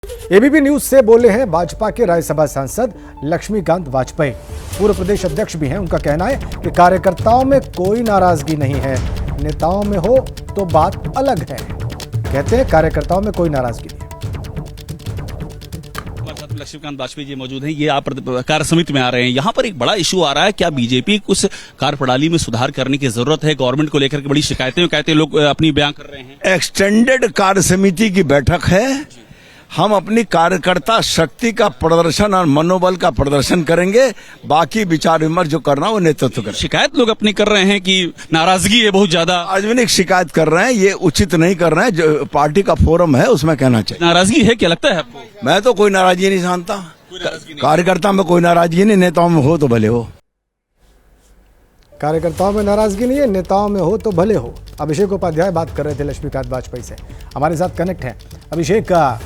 ABP news से बोले हैं भाजपा के राज्यसभा सांसद लक्ष्मीकांत वाजपेयी। पूर्व प्रदेश अध्यक्ष भी हैं। उनका कहना है कि कार्यकर्ताओं में कोई नाराजगी नहीं है, नेताओं में हो तो बात अलग है। कहते हैं कार्यकर्ताओं में कोई नाराजगी नहीं है। लक्ष्मीकांत वाजपेयी जी मौजूद हैं। ये आप कार्य समिति में आ रहे हैं। यहाँ पर एक बड़ा इशू आ रहा है, क्या बीजेपी कुछ कार्य प्रणाली में सुधार करने की जरूरत है? गवर्नमेंट को लेकर के बड़ी शिकायतें कहते लोग अपनी बयान कर रहे हैं। एक्सटेंडेड कार्य समिति की बैठक है। हम अपनी कार्यकर्ता शक्ति का प्रदर्शन और मनोबल का प्रदर्शन करेंगे। बाकी विचार विमर्श जो करना वो नेतृत्व करें। शिकायत लोग अपनी कर रहे हैं कि नाराजगी है बहुत ज्यादा। राजनीतिक शिकायत कर रहे हैं, ये उचित नहीं कर रहे हैं। जो पार्टी का फोरम है उसमें कहना चाहिए। नाराजगी है, क्या लगता है आपको? मैं तो कोई नाराजगी नहीं जानता। कार्यकर्ता में कोई नाराजगी नहीं, नेताओं में हो तो भले हो। कार्यकर्ताओं में नाराजगी नहीं है, नेताओं में हो तो भले हो। अभिषेक उपाध्याय बात कर रहे थे लक्ष्मीकांत वाजपेयी से। हमारे साथ कनेक्ट है अभिषेक का।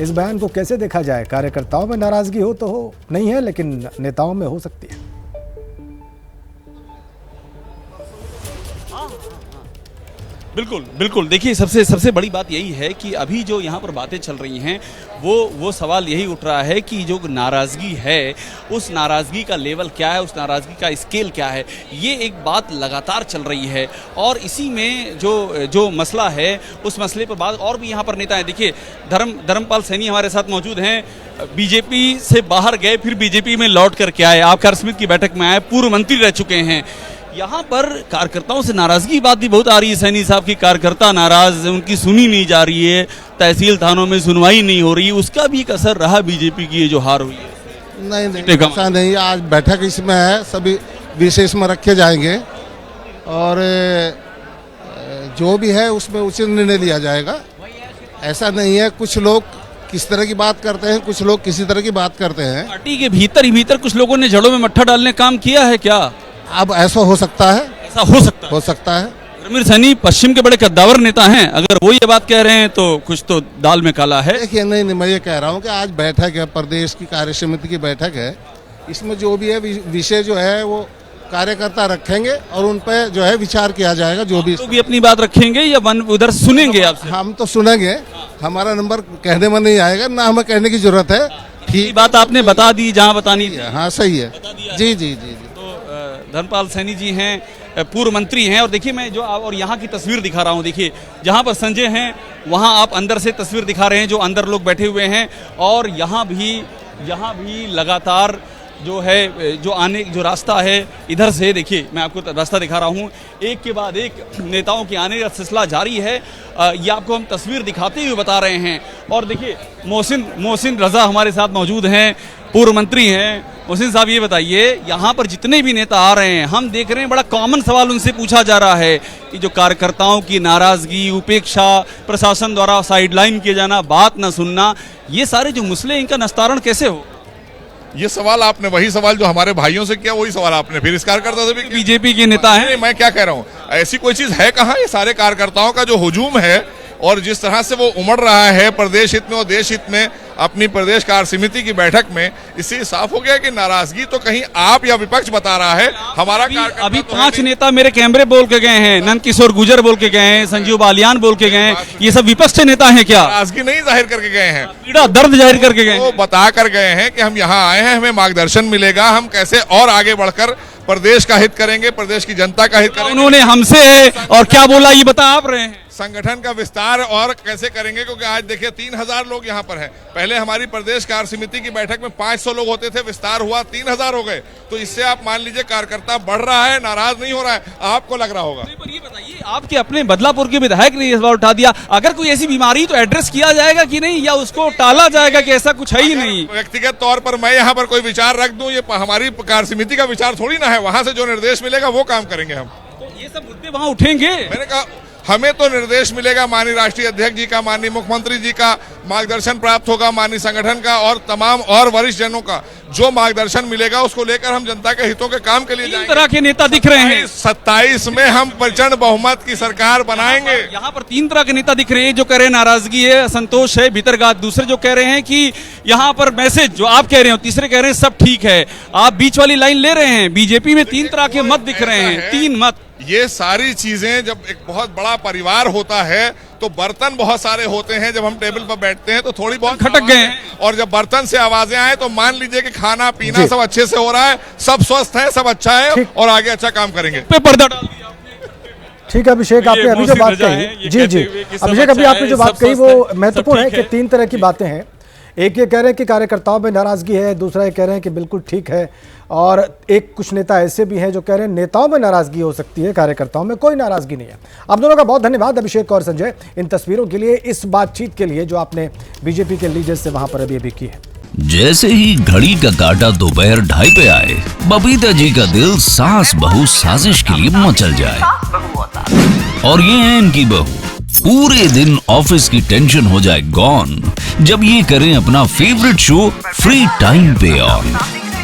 इस बयान को कैसे देखा जाए? कार्यकर्ताओं में नाराजगी हो तो हो नहीं है, लेकिन नेताओं में हो सकती है। बिल्कुल बिल्कुल। देखिए सबसे बड़ी बात यही है कि अभी जो यहाँ पर बातें चल रही हैं वो सवाल यही उठ रहा है कि जो नाराजगी है उस नाराजगी का लेवल क्या है, उस नाराजगी का स्केल क्या है। ये एक बात लगातार चल रही है और इसी में जो मसला है उस मसले पर बात और भी यहाँ पर नेता हैं। देखिए धर्मपाल सैनी हमारे साथ मौजूद हैं। बीजेपी से बाहर गए, फिर बीजेपी में लौट करके आए, आप कार्य समिति की बैठक में आए, पूर्व मंत्री रह चुके हैं। यहाँ पर कार्यकर्ताओं से नाराजगी की बात भी बहुत आ रही है। सैनी साहब की कार्यकर्ता नाराज, उनकी सुनी नहीं जा रही है, तहसील थानों में सुनवाई नहीं हो रही, उसका भी एक असर रहा बीजेपी की ये जो हार हुई है। नहीं ऐसा नहीं। आज बैठक इसमें है, सभी विशेष में रखे जाएंगे और जो भी है उसमें उचित निर्णय लिया जाएगा। ऐसा नहीं है कुछ लोग किस तरह की बात करते हैं, कुछ लोग किसी तरह की बात करते हैं। पार्टी के भीतर ही भीतर कुछ लोगों ने जड़ों में मट्ठा डालने काम किया है क्या? अब ऐसा हो सकता है, ऐसा हो सकता है। है। सैनी पश्चिम के बड़े कद्दावर नेता हैं, अगर वो ये बात कह रहे हैं तो कुछ तो दाल में काला है। देखिए नहीं, मैं ये कह रहा हूँ कि आज बैठक है, प्रदेश की कार्य समिति की बैठक है। इसमें जो भी है विषय जो है वो कार्यकर्ता रखेंगे और उन पर जो है विचार किया जाएगा। जो भी तो भी अपनी बात रखेंगे या उधर सुनेंगे आपसे? हम तो सुनेंगे, हमारा नंबर कहने में नहीं आएगा, ना हमें कहने की जरूरत है। ठीक बात आपने बता दी जहाँ बतानी थी। हाँ सही है। जी जी जी। धर्मपाल सैनी जी हैं, पूर्व मंत्री हैं। और देखिए मैं जो और यहाँ की तस्वीर दिखा रहा हूँ। देखिए जहाँ पर संजय हैं वहाँ आप अंदर से तस्वीर दिखा रहे हैं, जो अंदर लोग बैठे हुए हैं। और यहाँ भी लगातार जो रास्ता है इधर से, देखिए मैं आपको रास्ता दिखा रहा हूँ, एक के बाद एक नेताओं के आने का सिलसिला जारी है। ये आपको हम तस्वीर दिखाते हुए बता रहे हैं। और देखिए मोहसिन रजा हमारे साथ मौजूद हैं, पूर्व मंत्री हैं। मोहसिन साहब ये बताइए, यहाँ पर जितने भी नेता आ रहे हैं हम देख रहे हैं बड़ा कॉमन सवाल उनसे पूछा जा रहा है कि जो कार्यकर्ताओं की नाराजगी, उपेक्षा, प्रशासन द्वारा साइडलाइन किए जाना, बात न सुनना, ये सारे जो मसले इनका निस्तारण कैसे हो? ये सवाल आपने वही सवाल जो हमारे भाइयों से किया, वही सवाल आपने फिर इस कार्यकर्ता से भी किया। बीजेपी के नेता हैं। मैं क्या कह रहा हूँ, ऐसी कोई चीज है कहाँ? ये सारे कार्यकर्ताओं का जो हुजूम है और जिस तरह से वो उमड़ रहा है प्रदेश हित में और देश हित में अपनी प्रदेश कार्य समिति की बैठक में, इससे साफ हो गया कि नाराजगी तो कहीं आप या विपक्ष बता रहा है। हमारा अभी 5 नेता मेरे कैमरे बोल के गए हैं, नंद किशोर गुर्जर बोल के गए हैं, संजीव बालियान बोल के गए हैं, ये सब विपक्ष के नेता हैं क्या? नाराजगी नहीं जाहिर करके गए हैं, पीड़ा दर्द जाहिर करके गए हैं। वो बता कर गए हैं कि हम यहाँ आए हैं, हमें मार्गदर्शन मिलेगा, हम कैसे और आगे बढ़कर प्रदेश का हित करेंगे, प्रदेश की जनता का हित करेंगे। उन्होंने हमसे और क्या बोला ये बता आप रहे हैं? संगठन का विस्तार और कैसे करेंगे, क्योंकि आज देखिए 3000 लोग यहाँ पर हैं। पहले हमारी प्रदेश कार्य समिति की बैठक में 500 लोग होते थे, विस्तार हुआ 3000 हो गए। तो इससे आप मान लीजिए कार्यकर्ता बढ़ रहा है, नाराज नहीं हो रहा है, आपको लग रहा होगा। पर ये बताइए, आपके अपने बदलापुर के विधायक ने इस बार उठा दिया, अगर कोई ऐसी बीमारी तो एड्रेस किया जाएगा कि नहीं, या उसको टाला जाएगा कि ऐसा कुछ है ही नहीं? व्यक्तिगत तौर पर मैं यहाँ पर कोई विचार रख दूं, ये हमारी कार्य समिति का विचार थोड़ी ना है। वहां से जो निर्देश मिलेगा वो काम करेंगे हम। तो ये सब मुद्दे वहां उठेंगे। मैंने कहा हमें तो निर्देश मिलेगा, माननीय राष्ट्रीय अध्यक्ष जी का, माननीय मुख्यमंत्री जी का मार्गदर्शन प्राप्त होगा, माननीय संगठन का और तमाम और वरिष्ठ जनों का जो मार्गदर्शन मिलेगा उसको लेकर हम जनता के हितों के काम के लिए जाएंगे। 3 तरह के नेता दिख रहे हैं। 27 में हम प्रचंड बहुमत की सरकार बनाएंगे। यहाँ पर 3 तरह के नेता दिख रहे हैं, जो कह रहे हैं नाराजगी है, असंतोष है, भीतरगात। दूसरे जो कह रहे हैं कि यहाँ पर मैसेज जो आप कह रहे हो, तीसरे कह रहे हैं सब ठीक है। आप बीच वाली लाइन ले रहे हैं। बीजेपी में 3 तरह के मत दिख रहे हैं, 3 मत। ये सारी चीजें जब एक बहुत बड़ा परिवार होता है तो बर्तन बहुत सारे होते हैं, जब हम टेबल पर बैठते हैं तो थोड़ी बहुत खटक गए हैं। और जब बर्तन से आवाजें आए तो मान लीजिए कि खाना पीना जी। सब अच्छे से हो रहा है, सब स्वस्थ है, सब अच्छा है ठीक। और आगे अच्छा काम करेंगे। पे पर्दा डाल दिया आपने। ठीक है अभिषेक, आपने अभी जो मोहसिन बात रजा है, कही, ये जी कहते जी हुए कि सब अभिषेक, अभी अच्छा आपने है, जो बात सब कही स्वस्थ वो है, महत्वपूर्ण सब है ठीक कि 3 तरह की बातें हैं। एक ये कह रहे हैं कि कार्यकर्ताओं में नाराजगी है, दूसरा ये कह रहे हैं कि बिल्कुल ठीक है, और एक कुछ नेता ऐसे भी हैं जो कह रहे हैं नेताओं में नाराजगी हो सकती है, कार्यकर्ताओं में कोई नाराजगी नहीं है। आप दोनों का बहुत धन्यवाद अभिषेक और संजय इन तस्वीरों के लिए, इस बातचीत के लिए जो आपने बीजेपी के लीडर से वहां पर अभी की है। जैसे ही घड़ी का काटा दोपहर 2:30 पे आए, बबीता जी का दिल सास बहू साजिश के लिए मचल जाए। और ये है इनकी बहू, पूरे दिन ऑफिस की टेंशन हो जाए गॉन जब ये करें अपना फेवरेट शो फ्री टाइम पे ऑन।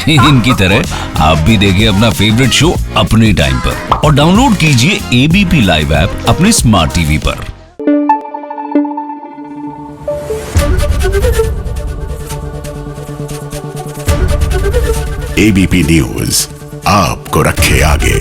इनकी तरह आप भी देखिए अपना फेवरेट शो अपने टाइम पर और डाउनलोड कीजिए एबीपी लाइव ऐप अपने स्मार्ट टीवी पर। एबीपी न्यूज आपको रखे आगे।